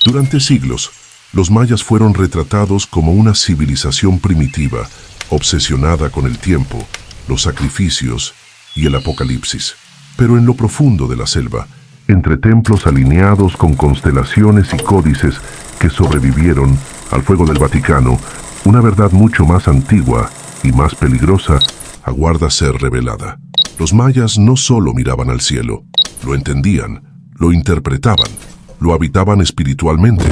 Durante siglos, los mayas fueron retratados como una civilización primitiva, obsesionada con el tiempo, los sacrificios y el apocalipsis. Pero en lo profundo de la selva, entre templos alineados con constelaciones y códices que sobrevivieron al fuego del Vaticano, una verdad mucho más antigua y más peligrosa aguarda ser revelada. Los mayas no solo miraban al cielo, lo entendían, lo interpretaban, lo habitaban espiritualmente.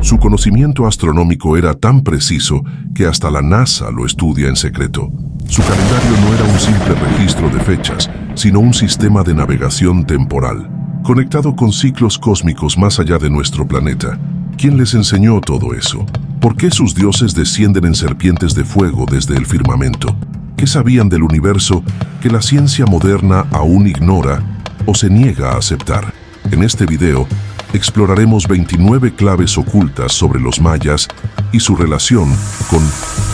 Su conocimiento astronómico era tan preciso que hasta la NASA lo estudia en secreto. Su calendario no era un simple registro de fechas, sino un sistema de navegación temporal, conectado con ciclos cósmicos más allá de nuestro planeta. ¿Quién les enseñó todo eso? ¿Por qué sus dioses descienden en serpientes de fuego desde el firmamento? ¿Qué sabían del universo que la ciencia moderna aún ignora o se niega a aceptar? En este video, exploraremos 29 claves ocultas sobre los mayas y su relación con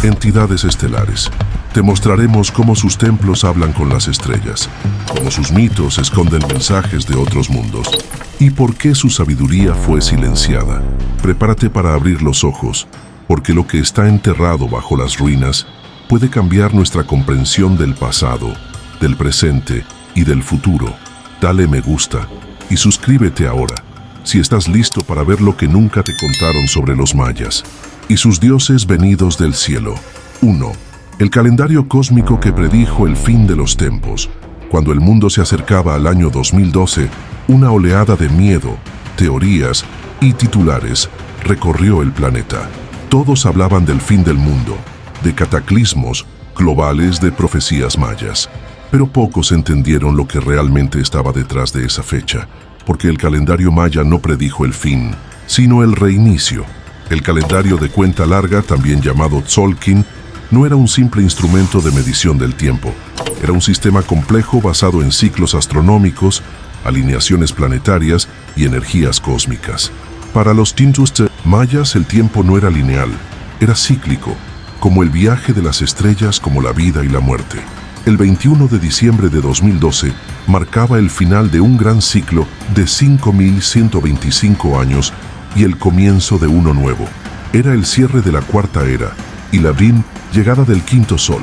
entidades estelares. Te mostraremos cómo sus templos hablan con las estrellas, cómo sus mitos esconden mensajes de otros mundos y por qué su sabiduría fue silenciada. Prepárate para abrir los ojos, porque lo que está enterrado bajo las ruinas puede cambiar nuestra comprensión del pasado, del presente y del futuro. Dale me gusta y suscríbete ahora, si estás listo para ver lo que nunca te contaron sobre los mayas y sus dioses venidos del cielo. 1. El calendario cósmico que predijo el fin de los tiempos. Cuando el mundo se acercaba al año 2012, una oleada de miedo, teorías y titulares recorrió el planeta. Todos hablaban del fin del mundo, de cataclismos globales, de profecías mayas. Pero pocos entendieron lo que realmente estaba detrás de esa fecha, porque el calendario maya no predijo el fin, sino el reinicio. El calendario de cuenta larga, también llamado Tzolk'in, no era un simple instrumento de medición del tiempo. Era un sistema complejo basado en ciclos astronómicos, alineaciones planetarias y energías cósmicas. Para los Tintuste mayas el tiempo no era lineal, era cíclico, como el viaje de las estrellas, como la vida y la muerte. El 21 de diciembre de 2012 marcaba el final de un gran ciclo de 5.125 años y el comienzo de uno nuevo. Era el cierre de la cuarta era y la llegada del quinto sol,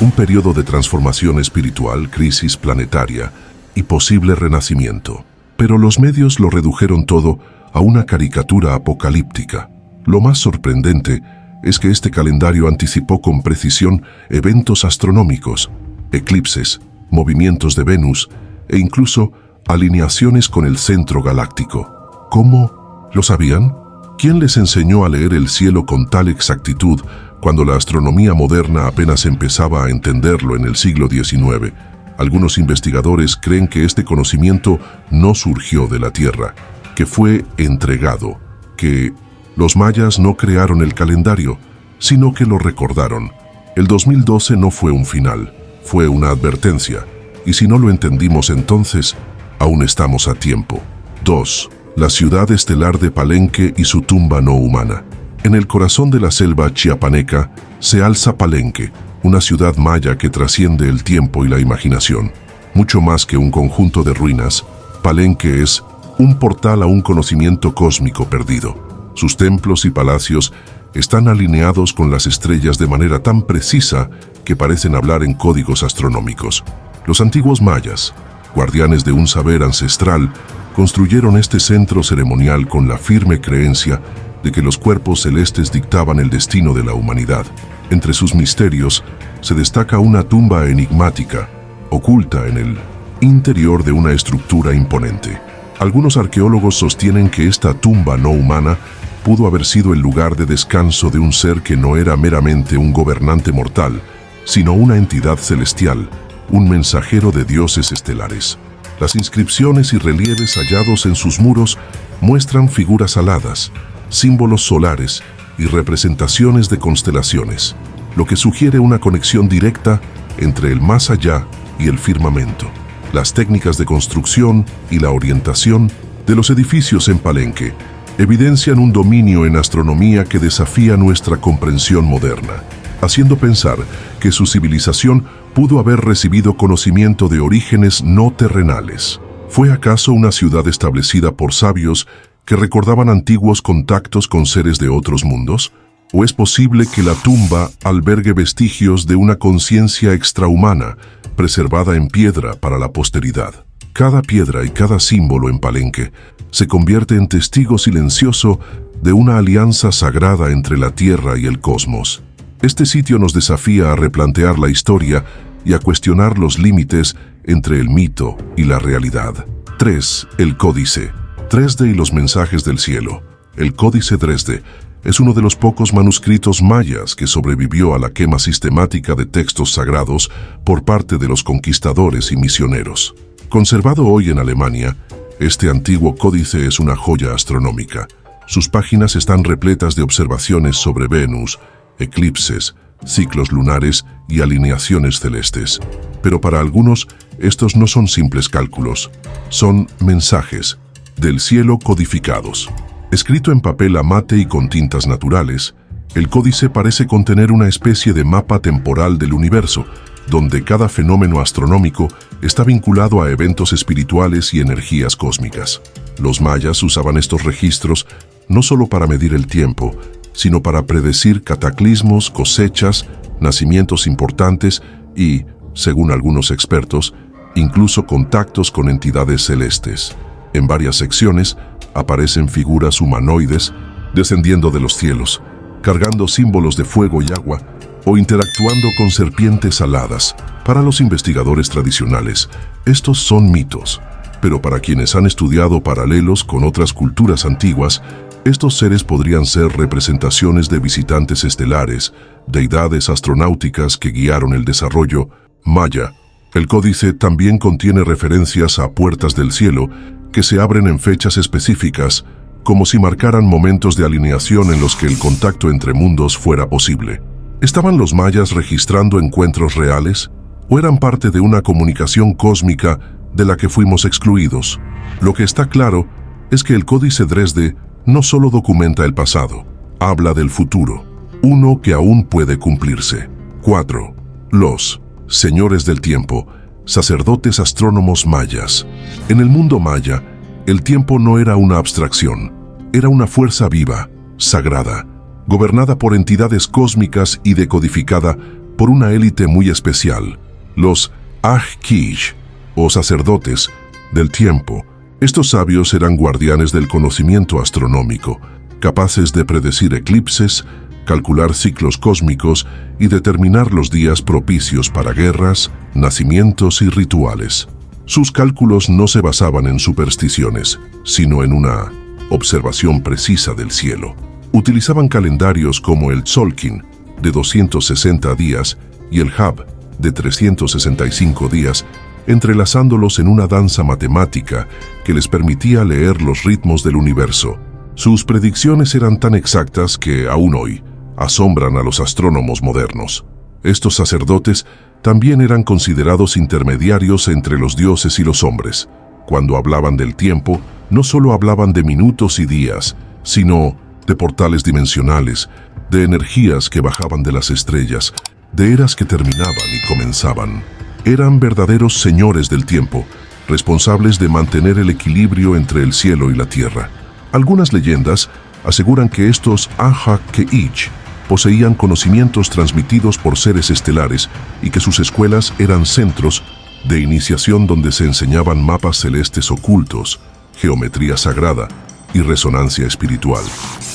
un periodo de transformación espiritual, crisis planetaria y posible renacimiento. Pero los medios lo redujeron todo a una caricatura apocalíptica. Lo más sorprendente es que este calendario anticipó con precisión eventos astronómicos, eclipses, movimientos de Venus e incluso alineaciones con el centro galáctico. ¿Cómo? ¿Lo sabían? ¿Quién les enseñó a leer el cielo con tal exactitud cuando la astronomía moderna apenas empezaba a entenderlo en el siglo XIX? Algunos investigadores creen que este conocimiento no surgió de la Tierra, que fue entregado, que los mayas no crearon el calendario, sino que lo recordaron. El 2012 no fue un final, fue una advertencia, y si no lo entendimos entonces, aún estamos a tiempo. 2. La ciudad estelar de Palenque y su tumba no humana. En el corazón de la selva chiapaneca se alza Palenque, una ciudad maya que trasciende el tiempo y la imaginación. Mucho más que un conjunto de ruinas, Palenque es un portal a un conocimiento cósmico perdido. Sus templos y palacios están alineados con las estrellas de manera tan precisa que parecen hablar en códigos astronómicos. Los antiguos mayas, guardianes de un saber ancestral, construyeron este centro ceremonial con la firme creencia de que los cuerpos celestes dictaban el destino de la humanidad. Entre sus misterios se destaca una tumba enigmática, oculta en el interior de una estructura imponente. Algunos arqueólogos sostienen que esta tumba no humana pudo haber sido el lugar de descanso de un ser que no era meramente un gobernante mortal, sino una entidad celestial, un mensajero de dioses estelares. Las inscripciones y relieves hallados en sus muros muestran figuras aladas, símbolos solares y representaciones de constelaciones, lo que sugiere una conexión directa entre el más allá y el firmamento. Las técnicas de construcción y la orientación de los edificios en Palenque evidencian un dominio en astronomía que desafía nuestra comprensión moderna, haciendo pensar que su civilización pudo haber recibido conocimiento de orígenes no terrenales. ¿Fue acaso una ciudad establecida por sabios ¿Que recordaban antiguos contactos con seres de otros mundos? ¿O es posible que la tumba albergue vestigios de una conciencia extrahumana, preservada en piedra para la posteridad? Cada piedra y cada símbolo en Palenque se convierte en testigo silencioso de una alianza sagrada entre la tierra y el cosmos. Este sitio nos desafía a replantear la historia y a cuestionar los límites entre el mito y la realidad. 3. El Códice. Dresde y los mensajes del cielo. El Códice Dresde es uno de los pocos manuscritos mayas que sobrevivió a la quema sistemática de textos sagrados por parte de los conquistadores y misioneros. Conservado hoy en Alemania, este antiguo códice es una joya astronómica. Sus páginas están repletas de observaciones sobre Venus, eclipses, ciclos lunares y alineaciones celestes. Pero para algunos, estos no son simples cálculos, son mensajes del cielo codificados. Escrito en papel a mate y con tintas naturales, el códice parece contener una especie de mapa temporal del universo, donde cada fenómeno astronómico está vinculado a eventos espirituales y energías cósmicas. Los mayas usaban estos registros no solo para medir el tiempo, sino para predecir cataclismos, cosechas, nacimientos importantes y, según algunos expertos, incluso contactos con entidades celestes. En varias secciones aparecen figuras humanoides descendiendo de los cielos, cargando símbolos de fuego y agua o interactuando con serpientes aladas. Para los investigadores tradicionales, estos son mitos, pero para quienes han estudiado paralelos con otras culturas antiguas, estos seres podrían ser representaciones de visitantes estelares, deidades astronáuticas que guiaron el desarrollo maya. El códice también contiene referencias a puertas del cielo que se abren en fechas específicas, como si marcaran momentos de alineación en los que el contacto entre mundos fuera posible. ¿Estaban los mayas registrando encuentros reales? ¿O eran parte de una comunicación cósmica de la que fuimos excluidos? Lo que está claro es que el Códice Dresde no solo documenta el pasado, habla del futuro, uno que aún puede cumplirse. 4. Los señores del tiempo, sacerdotes astrónomos mayas. En el mundo maya, el tiempo no era una abstracción, era una fuerza viva, sagrada, gobernada por entidades cósmicas y decodificada por una élite muy especial, los Aj-Kish, o sacerdotes del tiempo. Estos sabios eran guardianes del conocimiento astronómico, capaces de predecir eclipses, calcular ciclos cósmicos y determinar los días propicios para guerras, nacimientos y rituales. Sus cálculos no se basaban en supersticiones, sino en una observación precisa del cielo. Utilizaban calendarios como el Tzolk'in, de 260 días, y el Hab, de 365 días, entrelazándolos en una danza matemática que les permitía leer los ritmos del universo. Sus predicciones eran tan exactas que, aún hoy, asombran a los astrónomos modernos. Estos sacerdotes también eran considerados intermediarios entre los dioses y los hombres. Cuando hablaban del tiempo, no solo hablaban de minutos y días, sino de portales dimensionales, de energías que bajaban de las estrellas, de eras que terminaban y comenzaban. Eran verdaderos señores del tiempo, responsables de mantener el equilibrio entre el cielo y la tierra. Algunas leyendas aseguran que estos Aj-Kish poseían conocimientos transmitidos por seres estelares y que sus escuelas eran centros de iniciación donde se enseñaban mapas celestes ocultos, geometría sagrada y resonancia espiritual.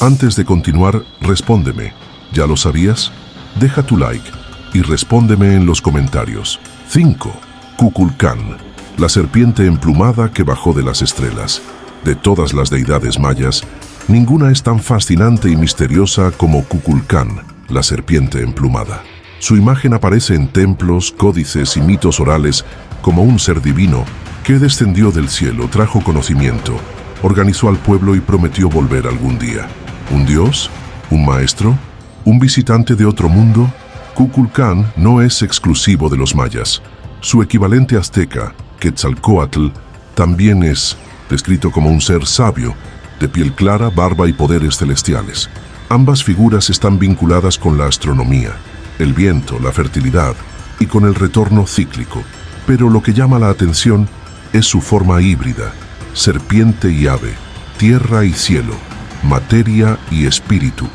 Antes de continuar, respóndeme. ¿Ya lo sabías? Deja tu like y respóndeme en los comentarios. 5. Kukulcán, la serpiente emplumada que bajó de las estrellas. De todas las deidades mayas, ninguna es tan fascinante y misteriosa como Kukulcán, la serpiente emplumada. Su imagen aparece en templos, códices y mitos orales como un ser divino que descendió del cielo, trajo conocimiento, organizó al pueblo y prometió volver algún día. ¿Un dios? ¿Un maestro? ¿Un visitante de otro mundo? Kukulcán no es exclusivo de los mayas. Su equivalente azteca, Quetzalcóatl, también es descrito como un ser sabio, de piel clara, barba y poderes celestiales. Ambas figuras están vinculadas con la astronomía, el viento, la fertilidad y con el retorno cíclico. Pero lo que llama la atención es su forma híbrida, serpiente y ave. tierra y cielo, materia y espíritu.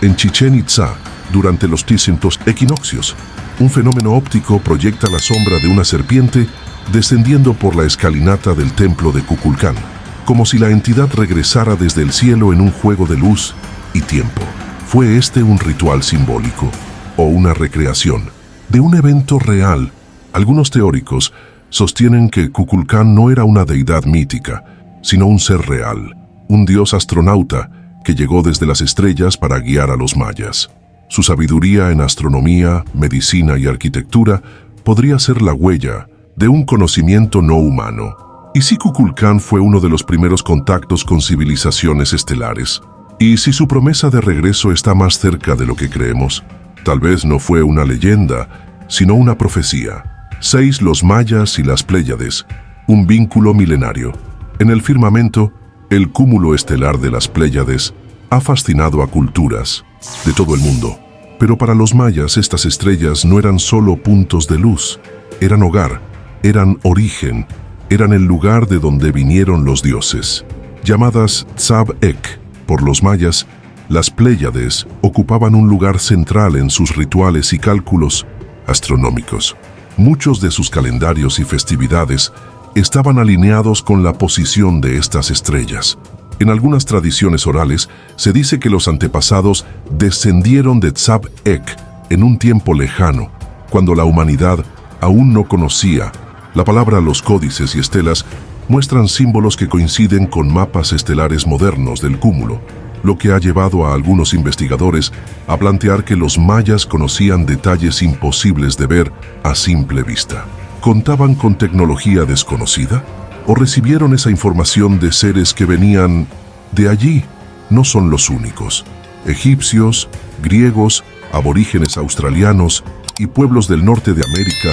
En Chichén Itzá, durante los distintos equinoccios, un fenómeno óptico proyecta la sombra de una serpiente descendiendo por la escalinata del templo de Kukulcán, como si la entidad regresara desde el cielo en un juego de luz y tiempo. ¿Fue este un ritual simbólico o una recreación de un evento real? Algunos teóricos sostienen que Kukulcán no era una deidad mítica, sino un ser real, un dios astronauta que llegó desde las estrellas para guiar a los mayas. Su sabiduría en astronomía, medicina y arquitectura podría ser la huella de un conocimiento no humano. ¿Y si Kukulcán fue uno de los primeros contactos con civilizaciones estelares? ¿Y si su promesa de regreso está más cerca de lo que creemos? Tal vez no fue una leyenda, sino una profecía. 6. Los mayas y las Pléyades, un vínculo milenario. En el firmamento, el cúmulo estelar de las Pléyades ha fascinado a culturas de todo el mundo. Pero para los mayas estas estrellas no eran solo puntos de luz, eran hogar, eran origen, eran el lugar de donde vinieron los dioses. Llamadas Tzab-Ek por los mayas, las Pléyades ocupaban un lugar central en sus rituales y cálculos astronómicos. Muchos de sus calendarios y festividades estaban alineados con la posición de estas estrellas. En algunas tradiciones orales se dice que los antepasados descendieron de Tzab-Ek en un tiempo lejano, cuando la humanidad aún no conocía. La palabra, los códices y estelas muestran símbolos que coinciden con mapas estelares modernos del cúmulo, lo que ha llevado a algunos investigadores a plantear que los mayas conocían detalles imposibles de ver a simple vista. ¿Contaban con tecnología desconocida? ¿O recibieron esa información de seres que venían de allí? No son los únicos. Egipcios, griegos, aborígenes australianos y pueblos del norte de América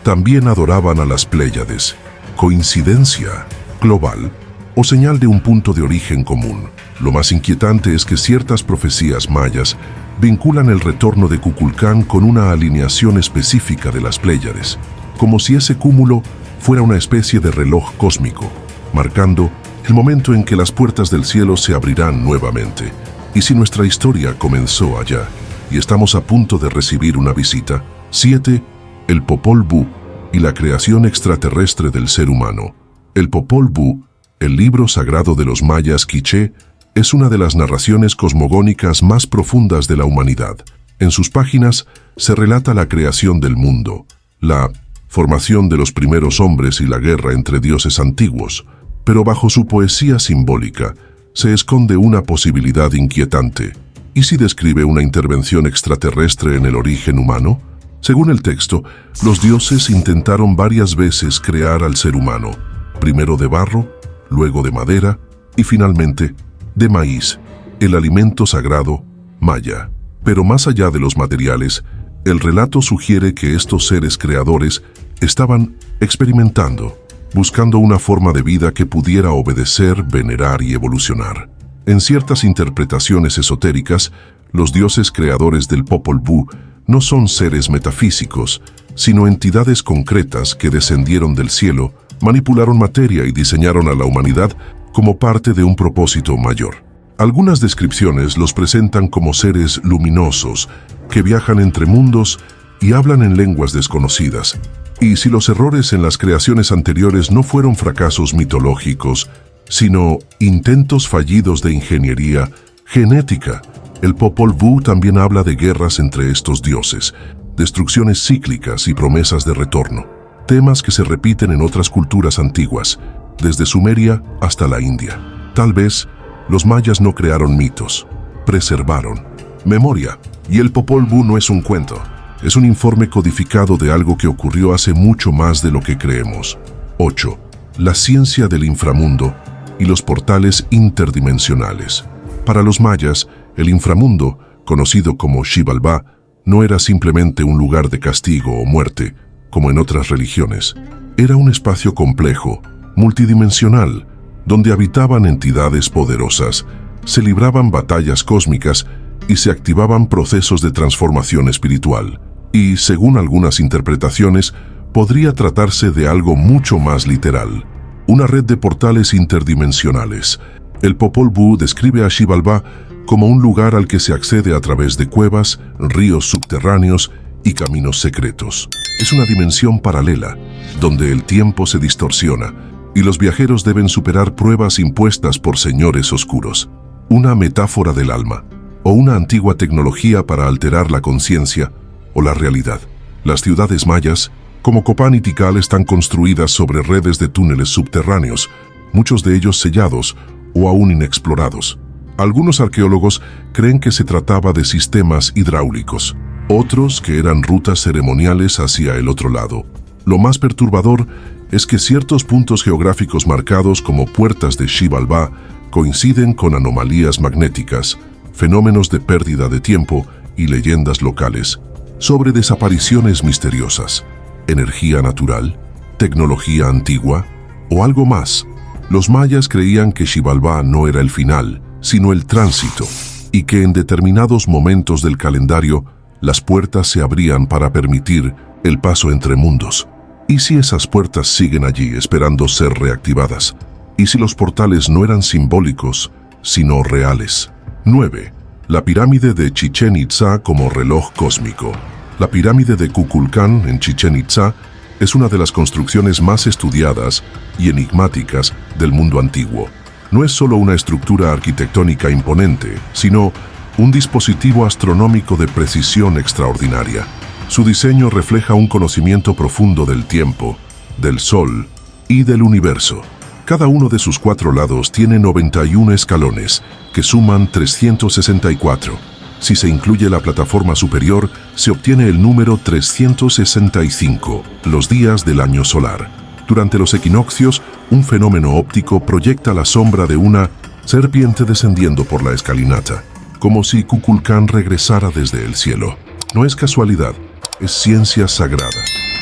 también adoraban a las Pléyades. ¿Coincidencia global o señal de un punto de origen común? Lo más inquietante es que ciertas profecías mayas vinculan el retorno de Kukulcán con una alineación específica de las Pléyades, como si ese cúmulo fuera una especie de reloj cósmico, marcando el momento en que las puertas del cielo se abrirán nuevamente. ¿Y si nuestra historia comenzó allá y estamos a punto de recibir una visita? 7. El Popol Vuh y la creación extraterrestre del ser humano. El Popol Vuh, el libro sagrado de los mayas quiché, es una de las narraciones cosmogónicas más profundas de la humanidad. En sus páginas se relata la creación del mundo, la formación de los primeros hombres y la guerra entre dioses antiguos, pero bajo su poesía simbólica se esconde una posibilidad inquietante. ¿Y si describe una intervención extraterrestre en el origen humano? Según el texto, los dioses intentaron varias veces crear al ser humano, primero de barro, luego de madera y finalmente de maíz, el alimento sagrado maya. Pero más allá de los materiales, el relato sugiere que estos seres creadores estaban experimentando, buscando una forma de vida que pudiera obedecer, venerar y evolucionar. En ciertas interpretaciones esotéricas, los dioses creadores del Popol Vuh no son seres metafísicos, sino entidades concretas que descendieron del cielo, manipularon materia y diseñaron a la humanidad como parte de un propósito mayor. Algunas descripciones los presentan como seres luminosos que viajan entre mundos y hablan en lenguas desconocidas. Y si los errores en las creaciones anteriores no fueron fracasos mitológicos, sino intentos fallidos de ingeniería genética, el Popol Vuh también habla de guerras entre estos dioses, destrucciones cíclicas y promesas de retorno, temas que se repiten en otras culturas antiguas, desde Sumeria hasta la India. Tal vez los mayas no crearon mitos, preservaron memoria, y el Popol Vuh no es un cuento, es un informe codificado de algo que ocurrió hace mucho más de lo que creemos. 8. La ciencia del inframundo y los portales interdimensionales. Para los mayas, el inframundo, conocido como Xibalbá, no era simplemente un lugar de castigo o muerte, como en otras religiones. Era un espacio complejo, multidimensional, donde habitaban entidades poderosas, se libraban batallas cósmicas y se activaban procesos de transformación espiritual. Y, según algunas interpretaciones, podría tratarse de algo mucho más literal, una red de portales interdimensionales, El Popol Vuh describe a Xibalbá como un lugar al que se accede a través de cuevas, ríos subterráneos y caminos secretos. Es una dimensión paralela, donde el tiempo se distorsiona y los viajeros deben superar pruebas impuestas por señores oscuros. Una metáfora del alma, o una antigua tecnología para alterar la conciencia o la realidad. Las ciudades mayas, como Copán y Tikal, están construidas sobre redes de túneles subterráneos, muchos de ellos sellados o aún inexplorados. Algunos arqueólogos creen que se trataba de sistemas hidráulicos, otros que eran rutas ceremoniales hacia el otro lado. Lo más perturbador es que ciertos puntos geográficos marcados como puertas de Xibalbá coinciden con anomalías magnéticas, fenómenos de pérdida de tiempo y leyendas locales sobre desapariciones misteriosas, energía natural, tecnología antigua o algo más. Los mayas creían que Xibalbá no era el final, sino el tránsito, y que en determinados momentos del calendario las puertas se abrían para permitir el paso entre mundos. ¿Y si esas puertas siguen allí esperando ser reactivadas? ¿Y si los portales no eran simbólicos, sino reales? 9. La pirámide de Chichén Itzá como reloj cósmico. La pirámide de Kukulcán en Chichén Itzá es una de las construcciones más estudiadas y enigmáticas del mundo antiguo. No es solo una estructura arquitectónica imponente, sino un dispositivo astronómico de precisión extraordinaria. Su diseño refleja un conocimiento profundo del tiempo, del Sol y del universo. Cada uno de sus 4 lados tiene 91 escalones, que suman 364. Si se incluye la plataforma superior, se obtiene el número 365, los días del año solar. Durante los equinoccios, un fenómeno óptico proyecta la sombra de una serpiente descendiendo por la escalinata, como si Kukulcán regresara desde el cielo. No es casualidad, es ciencia sagrada.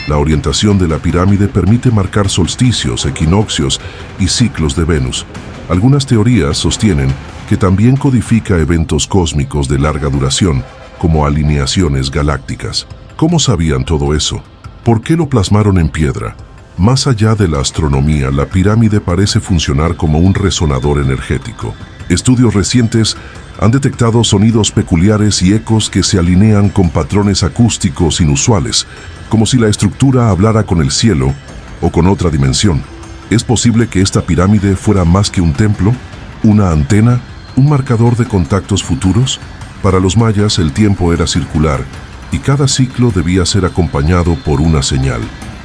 La orientación de la pirámide permite marcar solsticios, equinoccios y ciclos de Venus. Algunas teorías sostienen que también codifica eventos cósmicos de larga duración, como alineaciones galácticas. ¿Cómo sabían todo eso? ¿Por qué lo plasmaron en piedra? Más allá de la astronomía, la pirámide parece funcionar como un resonador energético. Estudios recientes han detectado sonidos peculiares y ecos que se alinean con patrones acústicos inusuales, como si la estructura hablara con el cielo o con otra dimensión. ¿Es posible que esta pirámide fuera más que un templo, una antena, un marcador de contactos futuros? Para los mayas el tiempo era circular y cada ciclo debía ser acompañado por una señal.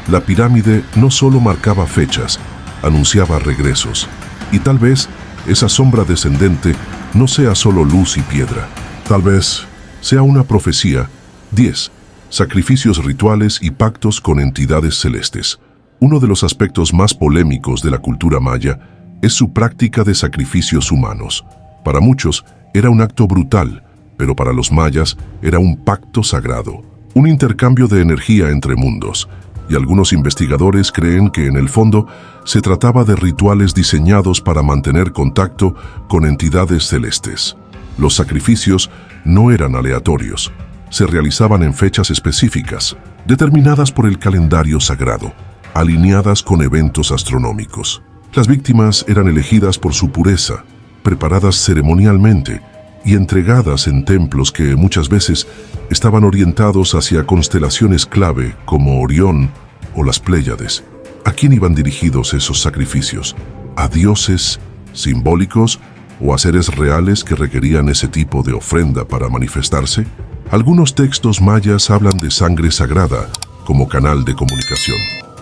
La pirámide no solo marcaba fechas, anunciaba regresos. Y tal vez esa sombra descendente no sea solo luz y piedra. Tal vez sea una profecía. 10. Sacrificios rituales y pactos con entidades celestes. Uno de los aspectos más polémicos de la cultura maya es su práctica de sacrificios humanos. Para muchos era un acto brutal, pero para los mayas era un pacto sagrado, un intercambio de energía entre mundos. Y algunos investigadores creen que en el fondo se trataba de rituales diseñados para mantener contacto con entidades celestes. Los sacrificios no eran aleatorios, se realizaban en fechas específicas, determinadas por el calendario sagrado, alineadas con eventos astronómicos. Las víctimas eran elegidas por su pureza, preparadas ceremonialmente y entregadas en templos que muchas veces estaban orientados hacia constelaciones clave como Orión o las Pléyades. ¿A quién iban dirigidos esos sacrificios? ¿A dioses simbólicos o a seres reales que requerían ese tipo de ofrenda para manifestarse? Algunos textos mayas hablan de sangre sagrada como canal de comunicación.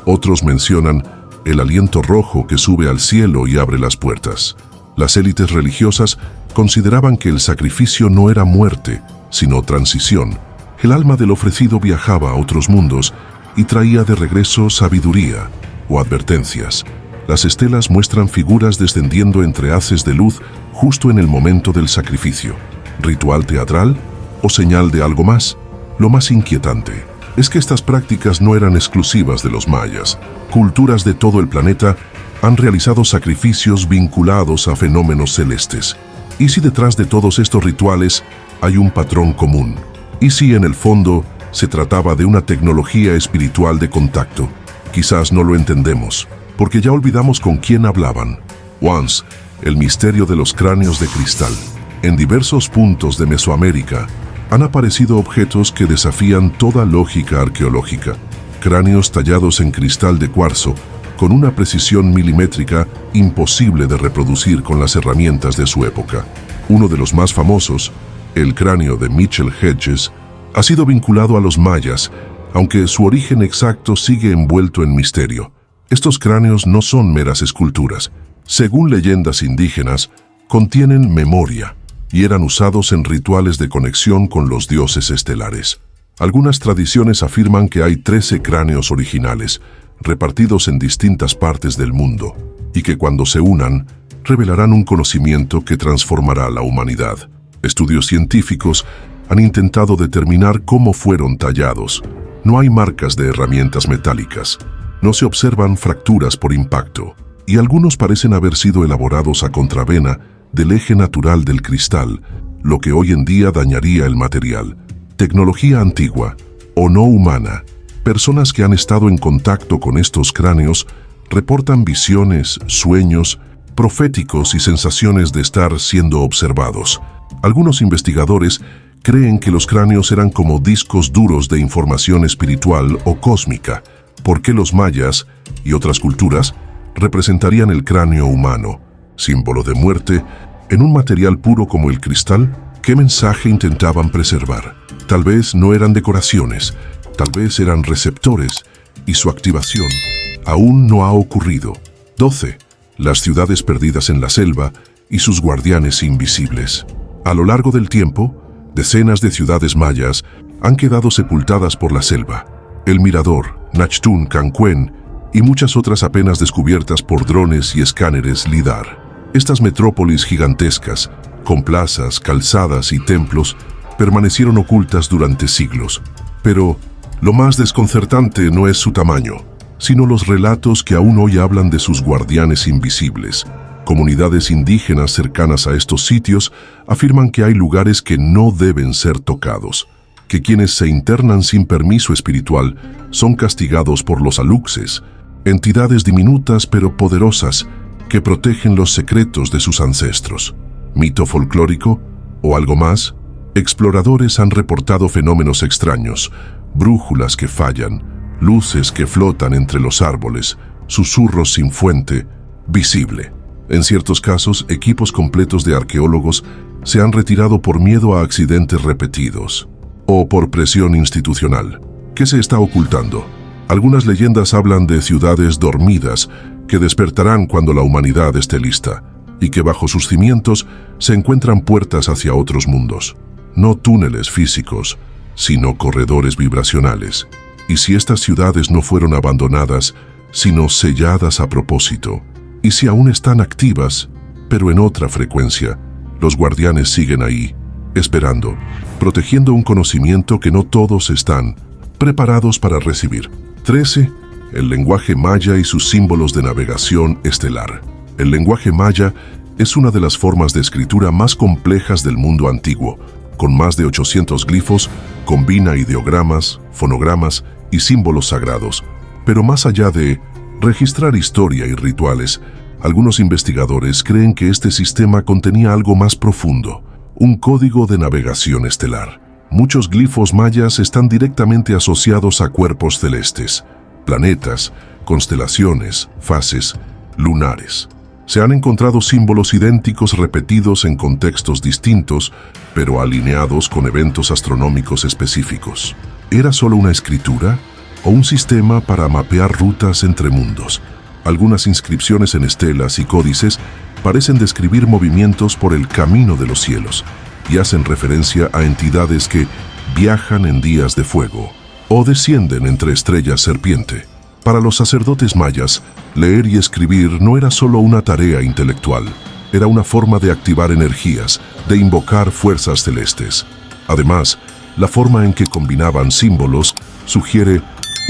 Otros mencionan el aliento rojo que sube al cielo y abre las puertas. Las élites religiosas consideraban que el sacrificio no era muerte, sino transición. El alma del ofrecido viajaba a otros mundos y traía de regreso sabiduría o advertencias. Las estelas muestran figuras descendiendo entre haces de luz justo en el momento del sacrificio. ¿Ritual teatral o señal de algo más? Lo más inquietante es que estas prácticas no eran exclusivas de los mayas. Culturas de todo el planeta han realizado sacrificios vinculados a fenómenos celestes. ¿Y si detrás de todos estos rituales hay un patrón común? ¿Y si en el fondo se trataba de una tecnología espiritual de contacto? Quizás no lo entendemos, porque ya olvidamos con quién hablaban. Once el misterio de los cráneos de cristal. En diversos puntos de Mesoamérica han aparecido objetos que desafían toda lógica arqueológica. Cráneos tallados en cristal de cuarzo, con una precisión milimétrica imposible de reproducir con las herramientas de su época. Uno de los más famosos, el cráneo de Mitchell Hedges, ha sido vinculado a los mayas, aunque su origen exacto sigue envuelto en misterio. Estos cráneos no son meras esculturas. Según leyendas indígenas, contienen memoria y eran usados en rituales de conexión con los dioses estelares. Algunas tradiciones afirman que hay 13 cráneos originales, repartidos en distintas partes del mundo, y que cuando se unan, revelarán un conocimiento que transformará la humanidad. Estudios científicos han intentado determinar cómo fueron tallados. No hay marcas de herramientas metálicas, no se observan fracturas por impacto, y algunos parecen haber sido elaborados a contravena del eje natural del cristal, lo que hoy en día dañaría el material. Tecnología antigua o no humana. Personas que han estado en contacto con estos cráneos reportan visiones, sueños, proféticos y sensaciones de estar siendo observados. Algunos investigadores creen que los cráneos eran como discos duros de información espiritual o cósmica, porque los mayas y otras culturas representarían el cráneo humano, símbolo de muerte, en un material puro como el cristal. ¿Qué mensaje intentaban preservar? Tal vez no eran decoraciones, tal vez eran receptores, y su activación aún no ha ocurrido. 12. Las ciudades perdidas en la selva y sus guardianes invisibles. A lo largo del tiempo, decenas de ciudades mayas han quedado sepultadas por la selva. El Mirador, Nachtún, Cancuén y muchas otras apenas descubiertas por drones y escáneres LIDAR. Estas metrópolis gigantescas, con plazas, calzadas y templos, permanecieron ocultas durante siglos. Pero lo más desconcertante no es su tamaño, sino los relatos que aún hoy hablan de sus guardianes invisibles. Comunidades indígenas cercanas a estos sitios afirman que hay lugares que no deben ser tocados, que quienes se internan sin permiso espiritual son castigados por los aluxes, entidades diminutas pero poderosas que protegen los secretos de sus ancestros. ¿Mito folclórico o algo más? Exploradores han reportado fenómenos extraños, brújulas que fallan, luces que flotan entre los árboles, susurros sin fuente visible. En ciertos casos, equipos completos de arqueólogos se han retirado por miedo a accidentes repetidos o por presión institucional. ¿Qué se está ocultando? Algunas leyendas hablan de ciudades dormidas que despertarán cuando la humanidad esté lista y que bajo sus cimientos se encuentran puertas hacia otros mundos. No túneles físicos, sino corredores vibracionales. Y si estas ciudades no fueron abandonadas, sino selladas a propósito, y si aún están activas, pero en otra frecuencia, los guardianes siguen ahí, esperando, protegiendo un conocimiento que no todos están preparados para recibir. 13. El lenguaje maya y sus símbolos de navegación estelar. El lenguaje maya es una de las formas de escritura más complejas del mundo antiguo. Con más de 800 glifos, combina ideogramas, fonogramas y símbolos sagrados. Pero más allá de registrar historia y rituales, algunos investigadores creen que este sistema contenía algo más profundo, un código de navegación estelar. Muchos glifos mayas están directamente asociados a cuerpos celestes, planetas, constelaciones, fases, lunares. Se han encontrado símbolos idénticos repetidos en contextos distintos, pero alineados con eventos astronómicos específicos. ¿Era solo una escritura o un sistema para mapear rutas entre mundos? Algunas inscripciones en estelas y códices parecen describir movimientos por el camino de los cielos y hacen referencia a entidades que viajan en días de fuego o descienden entre estrellas serpiente. Para los sacerdotes mayas, leer y escribir no era solo una tarea intelectual, era una forma de activar energías, de invocar fuerzas celestes. Además, la forma en que combinaban símbolos sugiere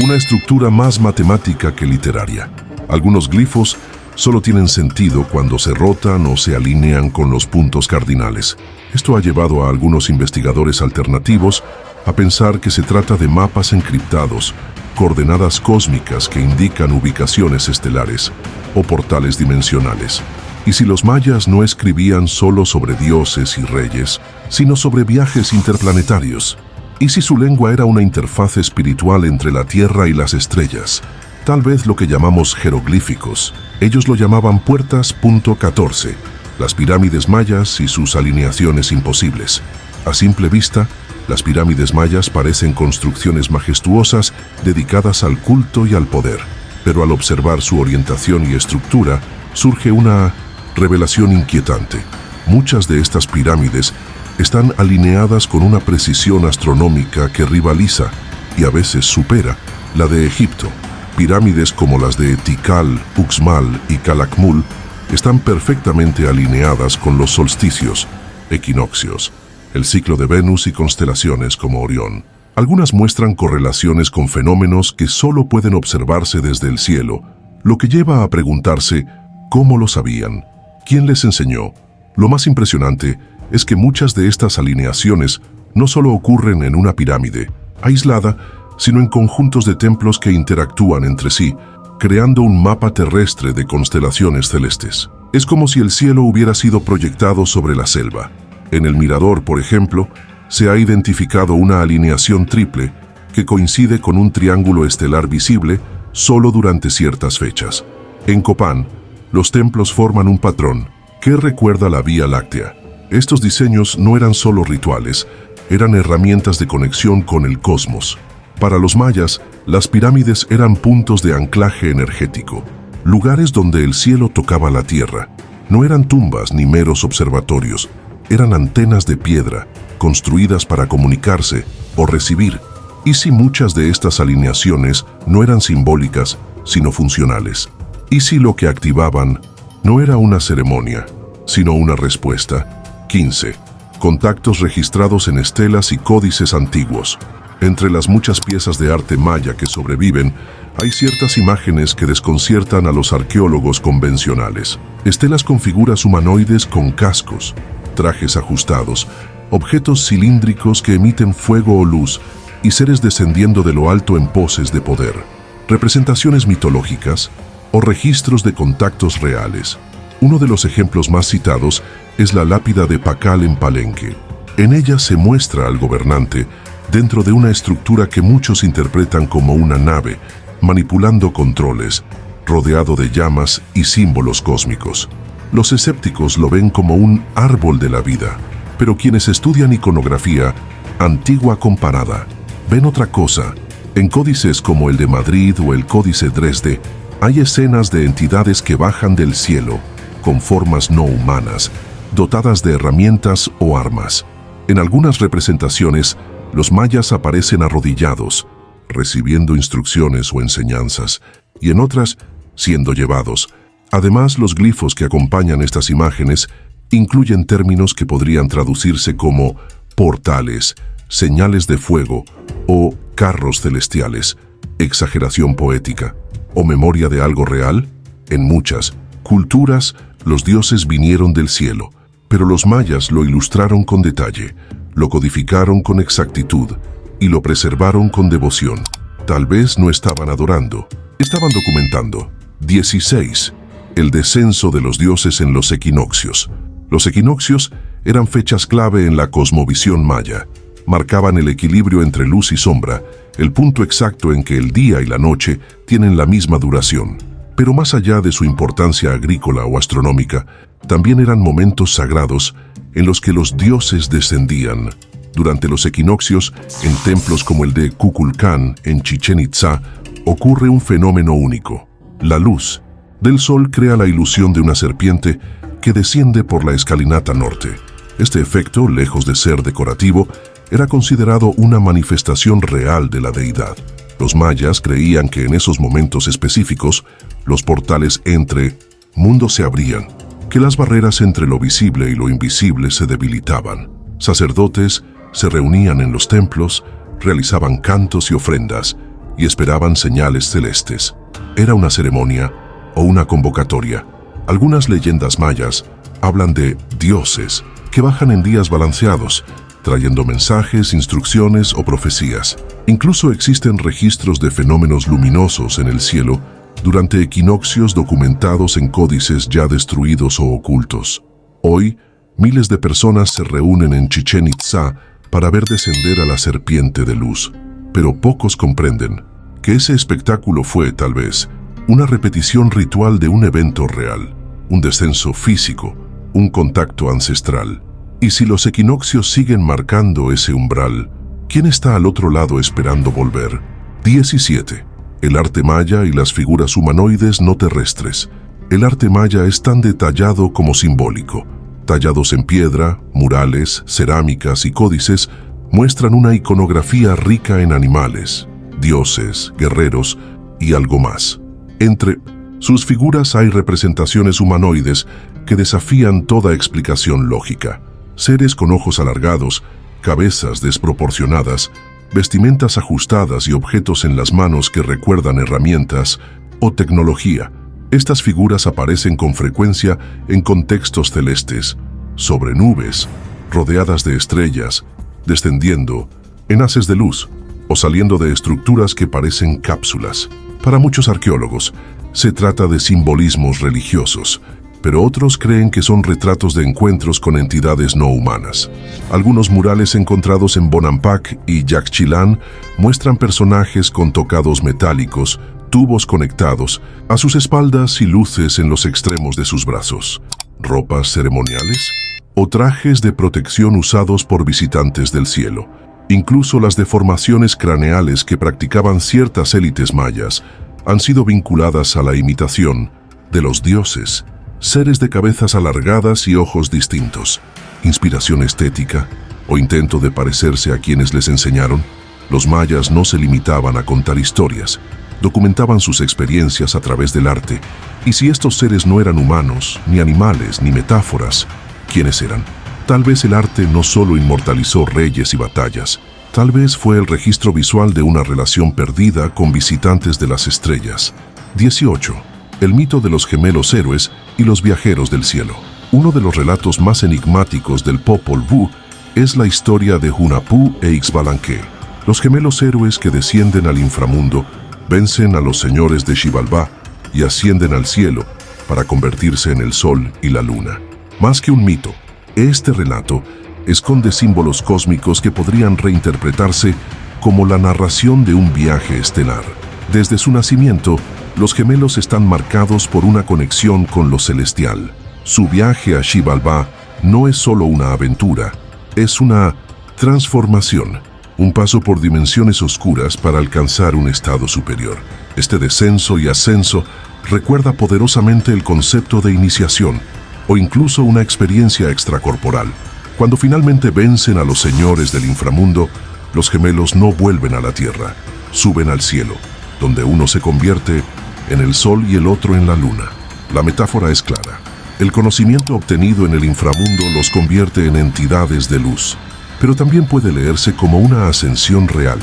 una estructura más matemática que literaria. Algunos glifos solo tienen sentido cuando se rotan o se alinean con los puntos cardinales. Esto ha llevado a algunos investigadores alternativos a pensar que se trata de mapas encriptados, coordenadas cósmicas que indican ubicaciones estelares o portales dimensionales. ¿Y si los mayas no escribían solo sobre dioses y reyes, sino sobre viajes interplanetarios? ¿Y si su lengua era una interfaz espiritual entre la tierra y las estrellas? Tal vez lo que llamamos jeroglíficos. Ellos lo llamaban puertas. 14. Las pirámides mayas y sus alineaciones imposibles. A simple vista, las pirámides mayas parecen construcciones majestuosas dedicadas al culto y al poder. Pero al observar su orientación y estructura, surge una revelación inquietante. Muchas de estas pirámides están alineadas con una precisión astronómica que rivaliza y a veces supera la de Egipto. Pirámides como las de Tikal, Uxmal y Calakmul están perfectamente alineadas con los solsticios, equinoccios, el ciclo de Venus y constelaciones como Orión. Algunas muestran correlaciones con fenómenos que solo pueden observarse desde el cielo, lo que lleva a preguntarse ¿cómo lo sabían? ¿Quién les enseñó? Lo más impresionante es que muchas de estas alineaciones no solo ocurren en una pirámide aislada, sino en conjuntos de templos que interactúan entre sí, creando un mapa terrestre de constelaciones celestes. Es como si el cielo hubiera sido proyectado sobre la selva. En el Mirador, por ejemplo, se ha identificado una alineación triple que coincide con un triángulo estelar visible solo durante ciertas fechas. En Copán, los templos forman un patrón que recuerda la Vía Láctea. Estos diseños no eran solo rituales, eran herramientas de conexión con el cosmos. Para los mayas, las pirámides eran puntos de anclaje energético, lugares donde el cielo tocaba la tierra. No eran tumbas ni meros observatorios, eran antenas de piedra, construidas para comunicarse o recibir. ¿Y si muchas de estas alineaciones no eran simbólicas, sino funcionales? ¿Y si lo que activaban no era una ceremonia, sino una respuesta? 15. Contactos registrados en estelas y códices antiguos. Entre las muchas piezas de arte maya que sobreviven, hay ciertas imágenes que desconciertan a los arqueólogos convencionales. Estelas con figuras humanoides con cascos, trajes ajustados, objetos cilíndricos que emiten fuego o luz y seres descendiendo de lo alto en poses de poder. Representaciones mitológicas o registros de contactos reales. Uno de los ejemplos más citados es la lápida de Pakal en Palenque. En ella se muestra al gobernante dentro de una estructura que muchos interpretan como una nave, manipulando controles, rodeado de llamas y símbolos cósmicos. Los escépticos lo ven como un árbol de la vida, pero quienes estudian iconografía antigua comparada ven otra cosa. En códices como el de Madrid o el Códice Dresde, hay escenas de entidades que bajan del cielo, con formas no humanas, dotadas de herramientas o armas. En algunas representaciones, los mayas aparecen arrodillados, recibiendo instrucciones o enseñanzas, y en otras, siendo llevados. Además, los glifos que acompañan estas imágenes incluyen términos que podrían traducirse como portales, señales de fuego o carros celestiales, exageración poética o memoria de algo real. En muchas culturas, los dioses vinieron del cielo, pero los mayas lo ilustraron con detalle, lo codificaron con exactitud y lo preservaron con devoción. Tal vez no estaban adorando, estaban documentando. 16. El descenso de los dioses en los equinoccios. Los equinoccios eran fechas clave en la cosmovisión maya. Marcaban el equilibrio entre luz y sombra, el punto exacto en que el día y la noche tienen la misma duración. Pero más allá de su importancia agrícola o astronómica, también eran momentos sagrados en los que los dioses descendían. Durante los equinoccios, en templos como el de Kukulcán, en Chichén Itzá, ocurre un fenómeno único. La luz del sol crea la ilusión de una serpiente que desciende por la escalinata norte. Este efecto, lejos de ser decorativo, era considerado una manifestación real de la deidad. Los mayas creían que en esos momentos específicos, los portales entre mundos se abrían, que las barreras entre lo visible y lo invisible se debilitaban. Sacerdotes se reunían en los templos, realizaban cantos y ofrendas y esperaban señales celestes. Era una ceremonia o una convocatoria. Algunas leyendas mayas hablan de dioses que bajan en días balanceados, trayendo mensajes, instrucciones o profecías. Incluso existen registros de fenómenos luminosos en el cielo durante equinoccios documentados en códices ya destruidos o ocultos. Hoy, miles de personas se reúnen en Chichén Itzá para ver descender a la serpiente de luz, pero pocos comprenden que ese espectáculo fue, tal vez, una repetición ritual de un evento real, un descenso físico, un contacto ancestral. Y si los equinoccios siguen marcando ese umbral, ¿quién está al otro lado esperando volver? 17. El arte maya y las figuras humanoides no terrestres. El arte maya es tan detallado como simbólico. Tallados en piedra, murales, cerámicas y códices muestran una iconografía rica en animales, dioses, guerreros y algo más. Entre sus figuras hay representaciones humanoides que desafían toda explicación lógica. Seres con ojos alargados, cabezas desproporcionadas, vestimentas ajustadas y objetos en las manos que recuerdan herramientas o tecnología. Estas figuras aparecen con frecuencia en contextos celestes, sobre nubes, rodeadas de estrellas, descendiendo en haces de luz o saliendo de estructuras que parecen cápsulas. Para muchos arqueólogos, se trata de simbolismos religiosos, pero otros creen que son retratos de encuentros con entidades no humanas. Algunos murales encontrados en Bonampak y Yaxchilán muestran personajes con tocados metálicos, tubos conectados a sus espaldas y luces en los extremos de sus brazos, ropas ceremoniales o trajes de protección usados por visitantes del cielo. Incluso las deformaciones craneales que practicaban ciertas élites mayas han sido vinculadas a la imitación de los dioses, seres de cabezas alargadas y ojos distintos. Inspiración estética o intento de parecerse a quienes les enseñaron. Los mayas no se limitaban a contar historias, documentaban sus experiencias a través del arte. Y si estos seres no eran humanos, ni animales, ni metáforas, ¿quiénes eran? Tal vez el arte no solo inmortalizó reyes y batallas, tal vez fue el registro visual de una relación perdida con visitantes de las estrellas. 18. El mito de los gemelos héroes y los viajeros del cielo. Uno de los relatos más enigmáticos del Popol Vuh es la historia de Hunahpu e Xbalanque, los gemelos héroes que descienden al inframundo, vencen a los señores de Xibalbá y ascienden al cielo para convertirse en el sol y la luna. Más que un mito, este relato esconde símbolos cósmicos que podrían reinterpretarse como la narración de un viaje estelar. Desde su nacimiento, los gemelos están marcados por una conexión con lo celestial. Su viaje a Xibalbá no es solo una aventura, es una transformación, un paso por dimensiones oscuras para alcanzar un estado superior. Este descenso y ascenso recuerda poderosamente el concepto de iniciación o incluso una experiencia extracorporal. Cuando finalmente vencen a los señores del inframundo, los gemelos no vuelven a la tierra, suben al cielo, donde uno se convierte en el sol y el otro en la luna. La metáfora es clara. El conocimiento obtenido en el inframundo los convierte en entidades de luz, pero también puede leerse como una ascensión real,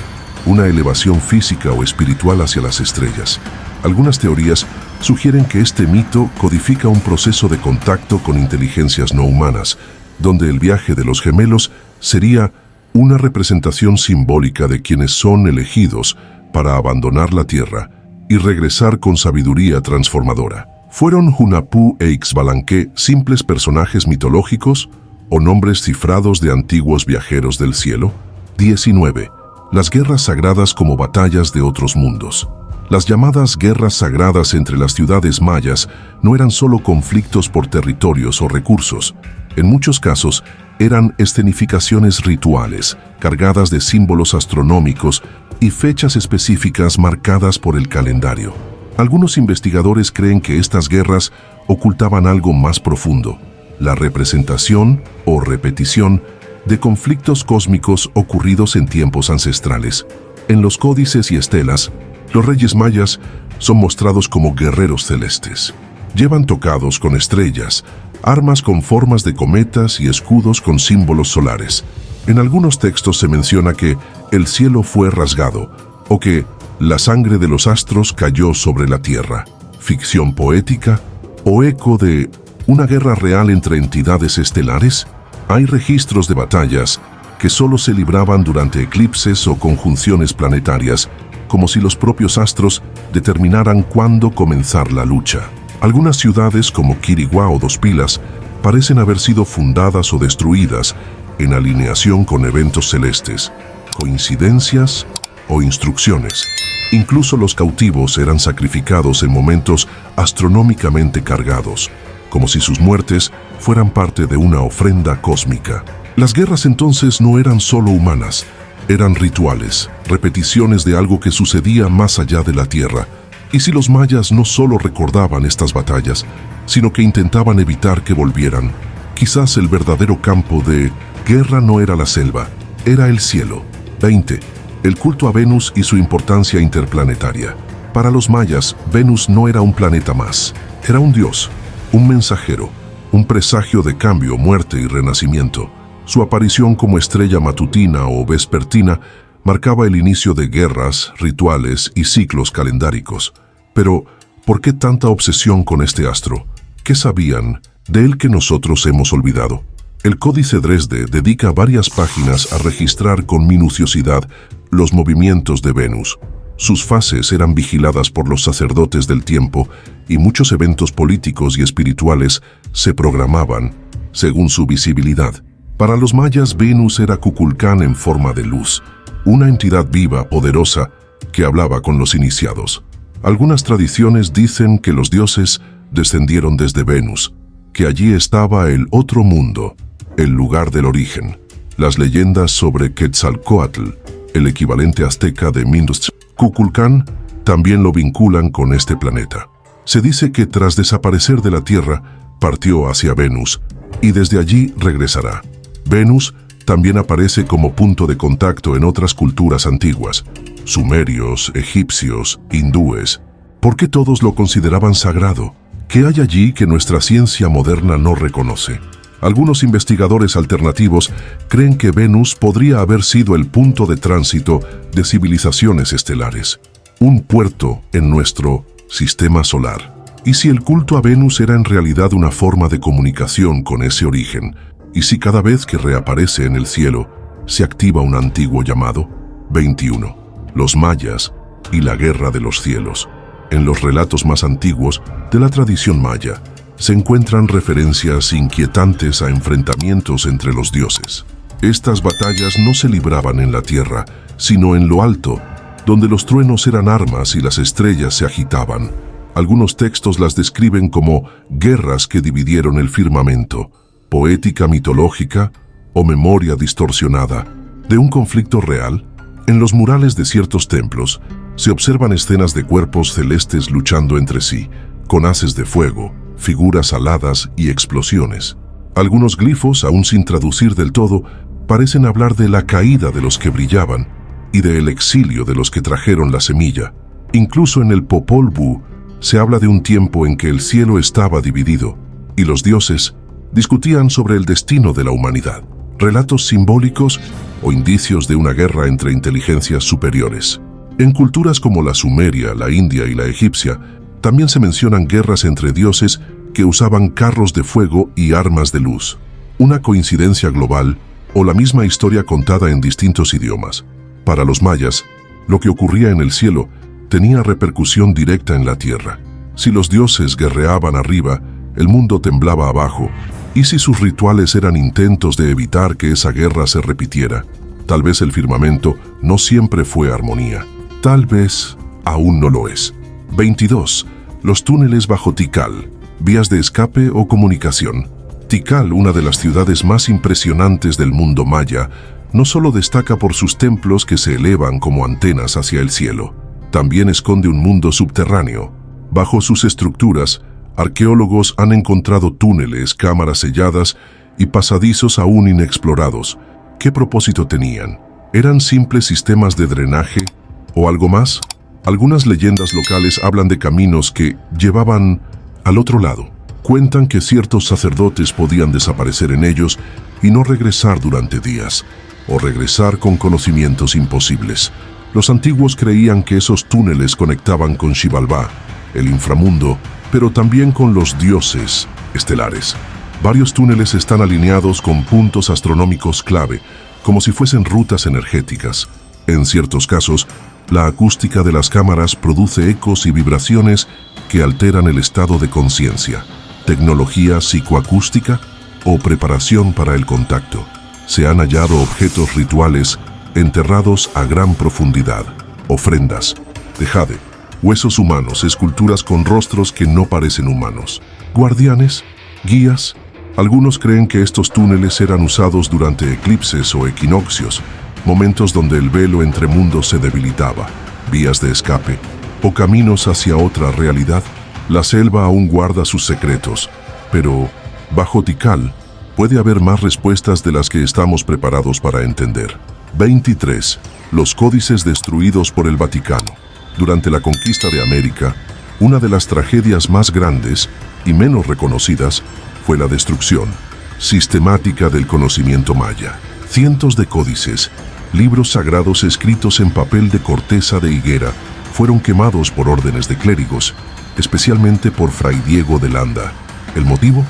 una elevación física o espiritual hacia las estrellas. Algunas teorías sugieren que este mito codifica un proceso de contacto con inteligencias no humanas, donde el viaje de los gemelos sería una representación simbólica de quienes son elegidos para abandonar la tierra y regresar con sabiduría transformadora. ¿Fueron Hunahpu e Xbalanque simples personajes mitológicos o nombres cifrados de antiguos viajeros del cielo? 19. Las guerras sagradas como batallas de otros mundos. Las llamadas guerras sagradas entre las ciudades mayas no eran solo conflictos por territorios o recursos. En muchos casos, eran escenificaciones rituales, cargadas de símbolos astronómicos y fechas específicas marcadas por el calendario. Algunos investigadores creen que estas guerras ocultaban algo más profundo, la representación o repetición de conflictos cósmicos ocurridos en tiempos ancestrales. En los códices y estelas, los reyes mayas son mostrados como guerreros celestes. Llevan tocados con estrellas, armas con formas de cometas y escudos con símbolos solares. En algunos textos se menciona que el cielo fue rasgado o que la sangre de los astros cayó sobre la tierra. ¿Ficción poética o eco de una guerra real entre entidades estelares? Hay registros de batallas que solo se libraban durante eclipses o conjunciones planetarias como si los propios astros determinaran cuándo comenzar la lucha. Algunas ciudades, como Quiriguá o Dos Pilas, parecen haber sido fundadas o destruidas en alineación con eventos celestes, coincidencias o instrucciones. Incluso los cautivos eran sacrificados en momentos astronómicamente cargados, como si sus muertes fueran parte de una ofrenda cósmica. Las guerras entonces no eran solo humanas, eran rituales, repeticiones de algo que sucedía más allá de la Tierra. Y si los mayas no solo recordaban estas batallas, sino que intentaban evitar que volvieran, quizás el verdadero campo de guerra no era la selva, era el cielo. 20. El culto a Venus y su importancia interplanetaria. Para los mayas, Venus no era un planeta más, era un dios, un mensajero, un presagio de cambio, muerte y renacimiento. Su aparición como estrella matutina o vespertina marcaba el inicio de guerras, rituales y ciclos calendáricos. Pero, ¿por qué tanta obsesión con este astro? ¿Qué sabían de él que nosotros hemos olvidado? El Códice Dresde dedica varias páginas a registrar con minuciosidad los movimientos de Venus. Sus fases eran vigiladas por los sacerdotes del tiempo y muchos eventos políticos y espirituales se programaban según su visibilidad. Para los mayas, Venus era Kukulcán en forma de luz, una entidad viva, poderosa, que hablaba con los iniciados. Algunas tradiciones dicen que los dioses descendieron desde Venus, que allí estaba el otro mundo, el lugar del origen. Las leyendas sobre Quetzalcóatl, el equivalente azteca de Kukulcán, también lo vinculan con este planeta. Se dice que tras desaparecer de la Tierra, partió hacia Venus y desde allí regresará. Venus también aparece como punto de contacto en otras culturas antiguas, sumerios, egipcios, hindúes. ¿Por qué todos lo consideraban sagrado? ¿Qué hay allí que nuestra ciencia moderna no reconoce? Algunos investigadores alternativos creen que Venus podría haber sido el punto de tránsito de civilizaciones estelares, un puerto en nuestro sistema solar. ¿Y si el culto a Venus era en realidad una forma de comunicación con ese origen? ¿Y si cada vez que reaparece en el cielo se activa un antiguo llamado? 21. Los mayas y la guerra de los cielos. En los relatos más antiguos de la tradición maya se encuentran referencias inquietantes a enfrentamientos entre los dioses. Estas batallas no se libraban en la tierra, sino en lo alto, donde los truenos eran armas y las estrellas se agitaban. Algunos textos las describen como guerras que dividieron el firmamento, poética mitológica o memoria distorsionada de un conflicto real. En los murales de ciertos templos se observan escenas de cuerpos celestes luchando entre sí, con haces de fuego, figuras aladas y explosiones. Algunos glifos, aún sin traducir del todo, parecen hablar de la caída de los que brillaban y del exilio de los que trajeron la semilla. Incluso en el Popol Vuh se habla de un tiempo en que el cielo estaba dividido y los dioses discutían sobre el destino de la humanidad. Relatos simbólicos o indicios de una guerra entre inteligencias superiores. En culturas como la sumeria, la india y la egipcia, también se mencionan guerras entre dioses que usaban carros de fuego y armas de luz. Una coincidencia global o la misma historia contada en distintos idiomas. Para los mayas, lo que ocurría en el cielo tenía repercusión directa en la tierra. Si los dioses guerreaban arriba, el mundo temblaba abajo, y si sus rituales eran intentos de evitar que esa guerra se repitiera, tal vez el firmamento no siempre fue armonía. Tal vez aún no lo es. 22. Los túneles bajo Tikal, vías de escape o comunicación. Tikal, una de las ciudades más impresionantes del mundo maya, no solo destaca por sus templos que se elevan como antenas hacia el cielo, también esconde un mundo subterráneo. Bajo sus estructuras, arqueólogos han encontrado túneles, cámaras selladas y pasadizos aún inexplorados. ¿Qué propósito tenían? ¿Eran simples sistemas de drenaje o algo más? Algunas leyendas locales hablan de caminos que llevaban al otro lado. Cuentan que ciertos sacerdotes podían desaparecer en ellos y no regresar durante días, o regresar con conocimientos imposibles. Los antiguos creían que esos túneles conectaban con Xibalbá, el inframundo, pero también con los dioses estelares. Varios túneles están alineados con puntos astronómicos clave, como si fuesen rutas energéticas. En ciertos casos, La acústica de las cámaras produce ecos y vibraciones que alteran el estado de conciencia. Tecnología psicoacústica o preparación para el contacto. Se han hallado objetos rituales enterrados a gran profundidad, ofrendas de jade, huesos humanos, esculturas con rostros que no parecen humanos, guardianes, guías. Algunos creen que estos túneles eran usados durante eclipses o equinoccios, momentos donde el velo entre mundos se debilitaba, vías de escape o caminos hacia otra realidad. La selva aún guarda sus secretos, pero bajo Tikal puede haber más respuestas de las que estamos preparados para entender. 23. Los códices destruidos por el Vaticano. Durante la conquista de América, una de las tragedias más grandes y menos reconocidas fue la destrucción sistemática del conocimiento maya. Cientos de códices, libros sagrados escritos en papel de corteza de higuera, fueron quemados por órdenes de clérigos, especialmente por Fray Diego de Landa. ¿El motivo?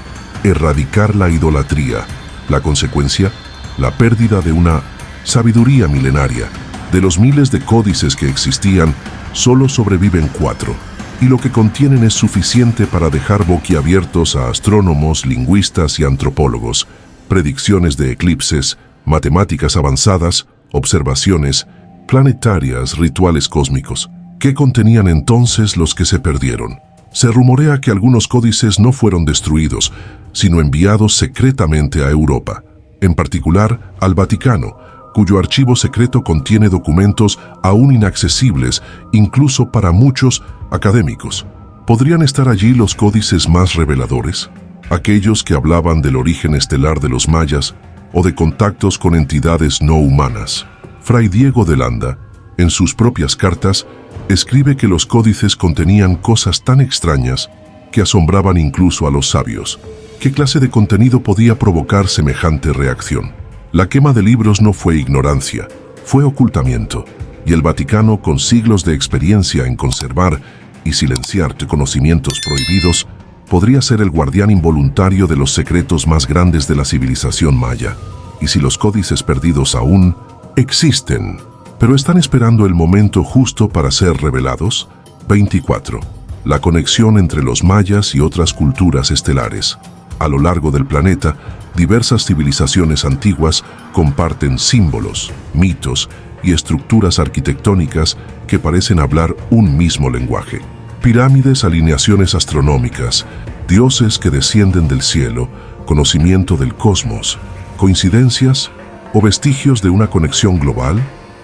Erradicar la idolatría. La consecuencia, la pérdida de una sabiduría milenaria. De los miles de códices que existían, solo sobreviven 4, y lo que contienen es suficiente para dejar boquiabiertos a astrónomos, lingüistas y antropólogos. Predicciones de eclipses, matemáticas avanzadas, observaciones planetarias, rituales cósmicos. ¿Qué contenían entonces los que se perdieron? Se rumorea que algunos códices no fueron destruidos, sino enviados secretamente a Europa, en particular al Vaticano, cuyo archivo secreto contiene documentos aún inaccesibles, incluso para muchos académicos. ¿Podrían estar allí los códices más reveladores? Aquellos que hablaban del origen estelar de los mayas o de contactos con entidades no humanas. Fray Diego de Landa, en sus propias cartas, escribe que los códices contenían cosas tan extrañas que asombraban incluso a los sabios. ¿Qué clase de contenido podía provocar semejante reacción? La quema de libros no fue ignorancia, fue ocultamiento, y el Vaticano, con siglos de experiencia en conservar y silenciar conocimientos prohibidos, podría ser el guardián involuntario de los secretos más grandes de la civilización maya. Y si los códices perdidos aún existen, pero están esperando el momento justo para ser revelados. 24. La conexión entre los mayas y otras culturas estelares. A lo largo del planeta, diversas civilizaciones antiguas comparten símbolos, mitos y estructuras arquitectónicas que parecen hablar un mismo lenguaje. Pirámides, alineaciones astronómicas, dioses que descienden del cielo, conocimiento del cosmos, coincidencias o vestigios de una conexión global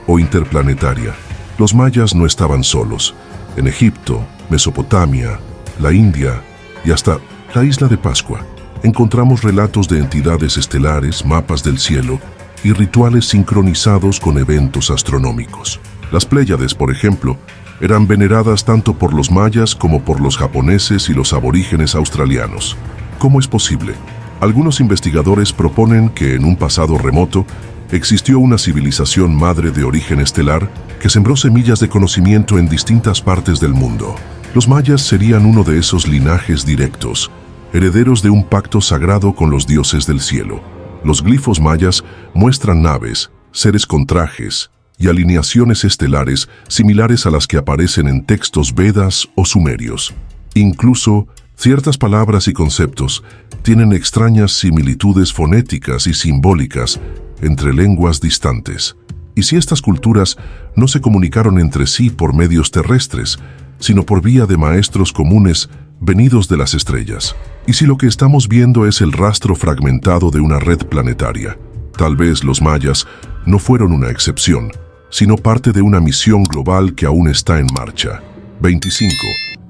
o interplanetaria. Los mayas no estaban solos. En Egipto, Mesopotamia, la India y hasta la isla de Pascua, encontramos relatos de entidades estelares, mapas del cielo y rituales sincronizados con eventos astronómicos. Las Pléyades, por ejemplo, eran veneradas tanto por los mayas como por los japoneses y los aborígenes australianos. ¿Cómo es posible? Algunos investigadores proponen que en un pasado remoto existió una civilización madre de origen estelar que sembró semillas de conocimiento en distintas partes del mundo. Los mayas serían uno de esos linajes directos, herederos de un pacto sagrado con los dioses del cielo. Los glifos mayas muestran naves, seres con trajes y alineaciones estelares similares a las que aparecen en textos vedas o sumerios. Incluso, ciertas palabras y conceptos tienen extrañas similitudes fonéticas y simbólicas entre lenguas distantes. Y si estas culturas no se comunicaron entre sí por medios terrestres, sino por vía de maestros comunes venidos de las estrellas. Y si lo que estamos viendo es el rastro fragmentado de una red planetaria, tal vez los mayas no fueron una excepción, sino parte de una misión global que aún está en marcha. 25.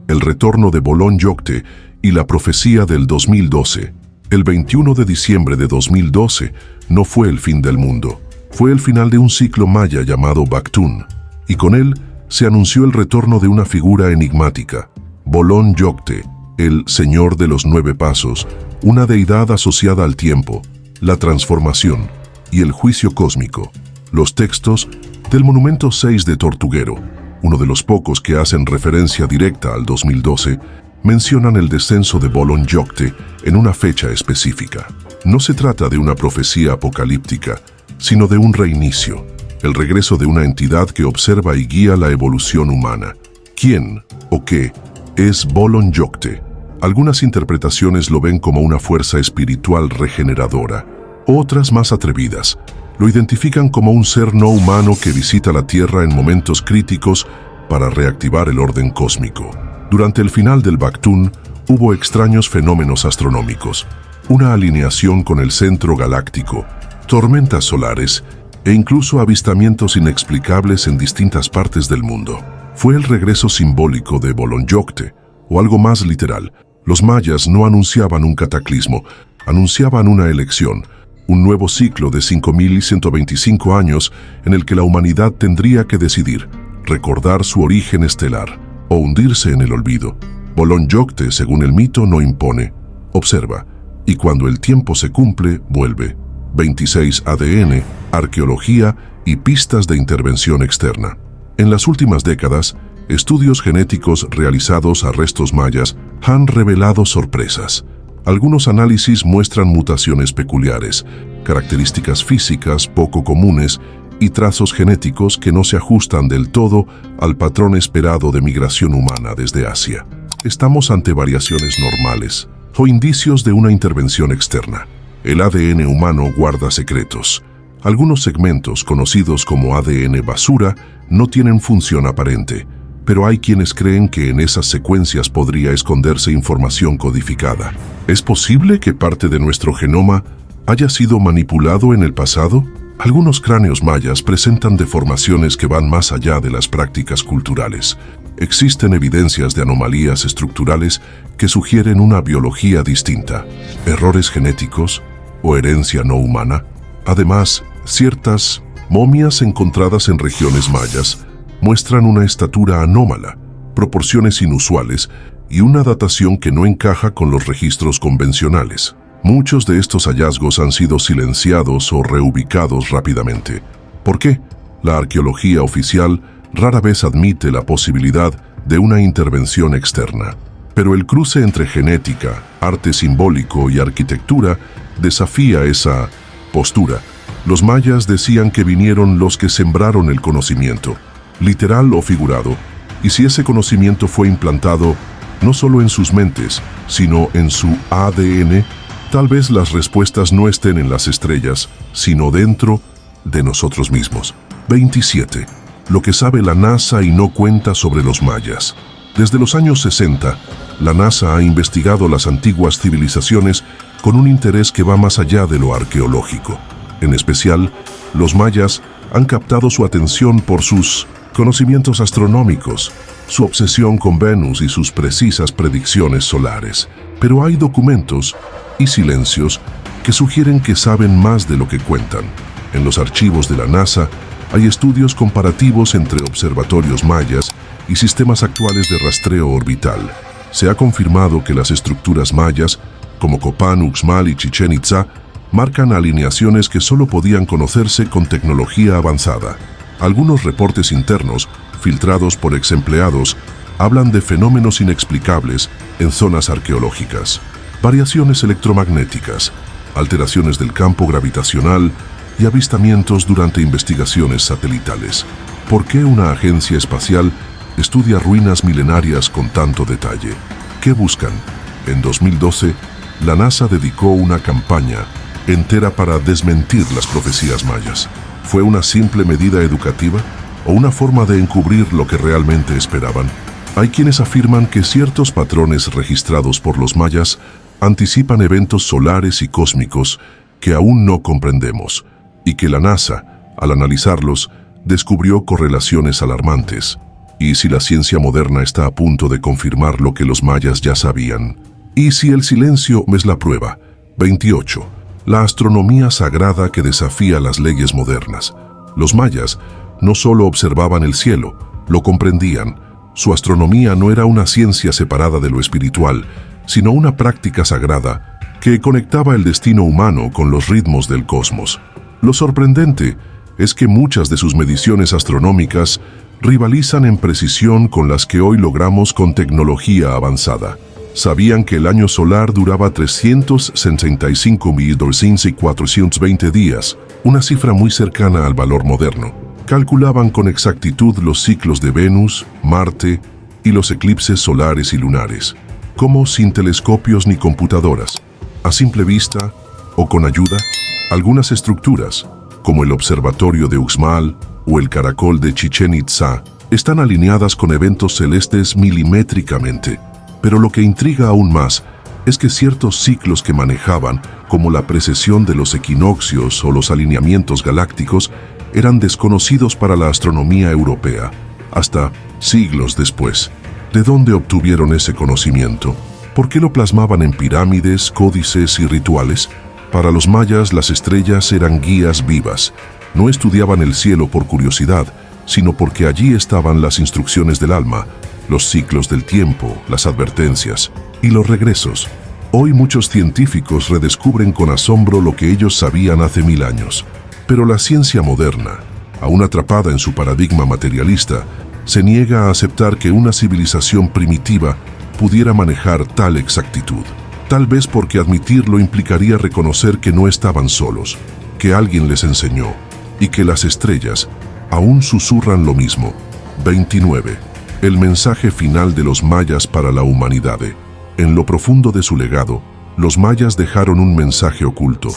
El retorno de Bolón Yocte y la profecía del 2012. El 21 de diciembre de 2012 no fue el fin del mundo. Fue el final de un ciclo maya llamado Bactún, y con él se anunció el retorno de una figura enigmática, Bolón Yocte, el Señor de los 9 Pasos, una deidad asociada al tiempo, la transformación y el juicio cósmico. Los textos del Monumento 6 de Tortuguero, uno de los pocos que hacen referencia directa al 2012, mencionan el descenso de Bolón Yocte en una fecha específica. No se trata de una profecía apocalíptica, sino de un reinicio. el regreso de una entidad que observa y guía la evolución humana. ¿Quién o qué es Bolon Yokte? Algunas interpretaciones lo ven como una fuerza espiritual regeneradora. Otras, más atrevidas, lo identifican como un ser no humano que visita la Tierra en momentos críticos para reactivar el orden cósmico. Durante el final del Baktun, hubo extraños fenómenos astronómicos, una alineación con el centro galáctico, tormentas solares e incluso avistamientos inexplicables en distintas partes del mundo. Fue el regreso simbólico de Bolon Yokte, o algo más literal. Los mayas no anunciaban un cataclismo, anunciaban una elección, un nuevo ciclo de 5125 años en el que la humanidad tendría que decidir, recordar su origen estelar o hundirse en el olvido. Bolon Yokte, según el mito, no impone, observa, y cuando el tiempo se cumple, vuelve. 26 ADN, arqueología y pistas de intervención externa. En las últimas décadas, estudios genéticos realizados a restos mayas han revelado sorpresas. Algunos análisis muestran mutaciones peculiares, características físicas poco comunes y trazos genéticos que no se ajustan del todo al patrón esperado de migración humana desde Asia. Estamos ante variaciones normales o indicios de una intervención externa. El ADN humano guarda secretos. Algunos segmentos, conocidos como ADN basura, no tienen función aparente, pero hay quienes creen que en esas secuencias podría esconderse información codificada. ¿Es posible que parte de nuestro genoma haya sido manipulado en el pasado? Algunos cráneos mayas presentan deformaciones que van más allá de las prácticas culturales. Existen evidencias de anomalías estructurales que sugieren una biología distinta, errores genéticos o herencia no humana. Además, ciertas momias encontradas en regiones mayas muestran una estatura anómala, proporciones inusuales y una datación que no encaja con los registros convencionales. Muchos de estos hallazgos han sido silenciados o reubicados rápidamente. ¿Por qué? La arqueología oficial rara vez admite la posibilidad de una intervención externa. Pero el cruce entre genética, arte simbólico y arquitectura desafía esa postura. Los mayas decían que vinieron los que sembraron el conocimiento, literal o figurado, y si ese conocimiento fue implantado no solo en sus mentes, sino en su ADN, tal vez las respuestas no estén en las estrellas, sino dentro de nosotros mismos. 27. Lo que sabe la NASA y no cuenta sobre los mayas. Desde los años 60, la NASA ha investigado las antiguas civilizaciones con un interés que va más allá de lo arqueológico. En especial, los mayas han captado su atención por sus conocimientos astronómicos, su obsesión con Venus y sus precisas predicciones solares. Pero hay documentos y silencios que sugieren que saben más de lo que cuentan. En los archivos de la NASA hay estudios comparativos entre observatorios mayas y sistemas actuales de rastreo orbital. Se ha confirmado que las estructuras mayas, como Copán, Uxmal y Chichén Itzá, marcan alineaciones que solo podían conocerse con tecnología avanzada. Algunos reportes internos, filtrados por exempleados, hablan de fenómenos inexplicables en zonas arqueológicas, variaciones electromagnéticas, alteraciones del campo gravitacional y avistamientos durante investigaciones satelitales. ¿Por qué una agencia espacial estudia ruinas milenarias con tanto detalle? ¿Qué buscan? En 2012, la NASA dedicó una campaña entera para desmentir las profecías mayas. ¿Fue una simple medida educativa o una forma de encubrir lo que realmente esperaban? Hay quienes afirman que ciertos patrones registrados por los mayas anticipan eventos solares y cósmicos que aún no comprendemos, y que la NASA, al analizarlos, descubrió correlaciones alarmantes. ¿Y si la ciencia moderna está a punto de confirmar lo que los mayas ya sabían? ¿Y si el silencio es la prueba? 28. La astronomía sagrada que desafía las leyes modernas. Los mayas no solo observaban el cielo, lo comprendían. Su astronomía no era una ciencia separada de lo espiritual, sino una práctica sagrada que conectaba el destino humano con los ritmos del cosmos. Lo sorprendente es que muchas de sus mediciones astronómicas rivalizan en precisión con las que hoy logramos con tecnología avanzada. Sabían que el año solar duraba 365.420 días, una cifra muy cercana al valor moderno. Calculaban con exactitud los ciclos de Venus, Marte y los eclipses solares y lunares, como sin telescopios ni computadoras, a simple vista o con ayuda. Algunas estructuras, como el Observatorio de Uxmal o el Caracol de Chichén Itzá, están alineadas con eventos celestes milimétricamente, pero lo que intriga aún más es que ciertos ciclos que manejaban, como la precesión de los equinoccios o los alineamientos galácticos, eran desconocidos para la astronomía europea, hasta siglos después. ¿De dónde obtuvieron ese conocimiento? ¿Por qué lo plasmaban en pirámides, códices y rituales? Para los mayas, las estrellas eran guías vivas. No estudiaban el cielo por curiosidad, sino porque allí estaban las instrucciones del alma, los ciclos del tiempo, las advertencias y los regresos. Hoy muchos científicos redescubren con asombro lo que ellos sabían hace 1000 años. Pero la ciencia moderna, aún atrapada en su paradigma materialista, se niega a aceptar que una civilización primitiva pudiera manejar tal exactitud. Tal vez porque admitirlo implicaría reconocer que no estaban solos, que alguien les enseñó, y que las estrellas aún susurran lo mismo. 29. El mensaje final de los mayas para la humanidad. En lo profundo de su legado, los mayas dejaron un mensaje oculto.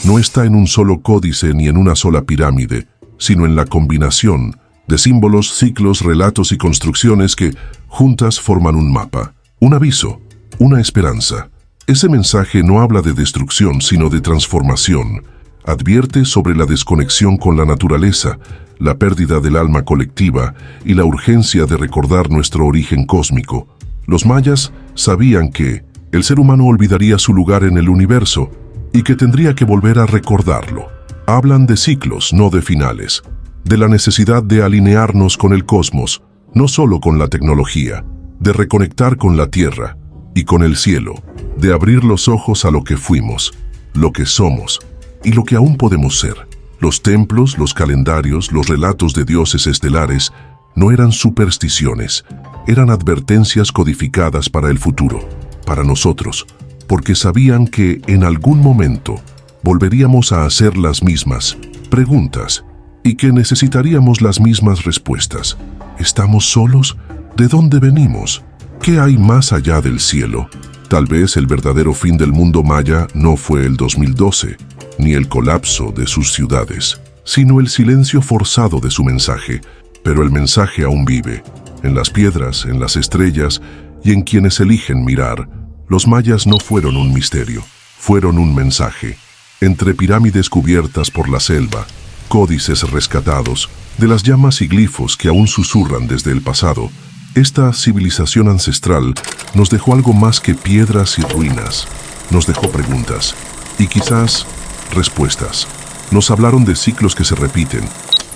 No está en un solo códice ni en una sola pirámide, sino en la combinación de símbolos, ciclos, relatos y construcciones que juntas forman un mapa, un aviso, una esperanza. Ese mensaje no habla de destrucción, sino de transformación. Advierte sobre la desconexión con la naturaleza, la pérdida del alma colectiva y la urgencia de recordar nuestro origen cósmico. Los mayas sabían que el ser humano olvidaría su lugar en el universo y que tendría que volver a recordarlo. Hablan de ciclos, no de finales, de la necesidad de alinearnos con el cosmos, no solo con la tecnología, de reconectar con la tierra y con el cielo, de abrir los ojos a lo que fuimos, lo que somos y lo que aún podemos ser. Los templos, los calendarios, los relatos de dioses estelares no eran supersticiones, eran advertencias codificadas para el futuro, para nosotros, porque sabían que en algún momento volveríamos a hacer las mismas preguntas y que necesitaríamos las mismas respuestas. ¿Estamos solos? ¿De dónde venimos? ¿Qué hay más allá del cielo? Tal vez el verdadero fin del mundo maya no fue el 2012, ni el colapso de sus ciudades, sino el silencio forzado de su mensaje. Pero el mensaje aún vive, en las piedras, en las estrellas y en quienes eligen mirar. Los mayas no fueron un misterio, fueron un mensaje. Entre pirámides cubiertas por la selva, códices rescatados, de las llamas y glifos que aún susurran desde el pasado, esta civilización ancestral nos dejó algo más que piedras y ruinas. Nos dejó preguntas y quizás respuestas. Nos hablaron de ciclos que se repiten,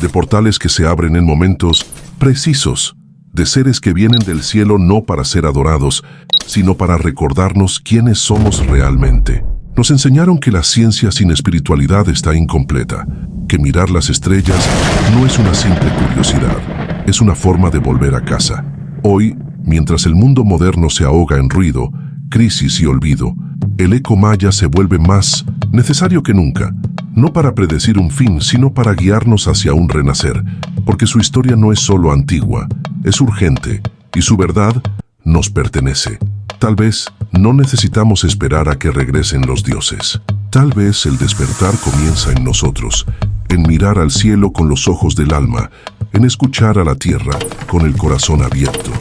de portales que se abren en momentos precisos, de seres que vienen del cielo no para ser adorados, sino para recordarnos quiénes somos realmente. Nos enseñaron que la ciencia sin espiritualidad está incompleta, que mirar las estrellas no es una simple curiosidad, es una forma de volver a casa. Hoy, mientras el mundo moderno se ahoga en ruido, crisis y olvido, el eco maya se vuelve más necesario que nunca, no para predecir un fin, sino para guiarnos hacia un renacer, porque su historia no es solo antigua, es urgente, y su verdad nos pertenece. Tal vez no necesitamos esperar a que regresen los dioses. Tal vez el despertar comienza en nosotros, en mirar al cielo con los ojos del alma, en escuchar a la tierra con el corazón abierto,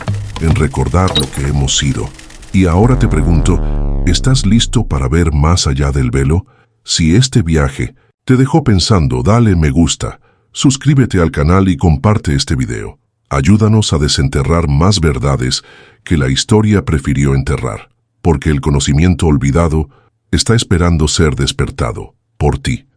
en recordar lo que hemos sido. Y ahora te pregunto, ¿estás listo para ver más allá del velo? Si este viaje te dejó pensando, dale me gusta, suscríbete al canal y comparte este video. Ayúdanos a desenterrar más verdades que la historia prefirió enterrar, porque el conocimiento olvidado está esperando ser despertado por ti.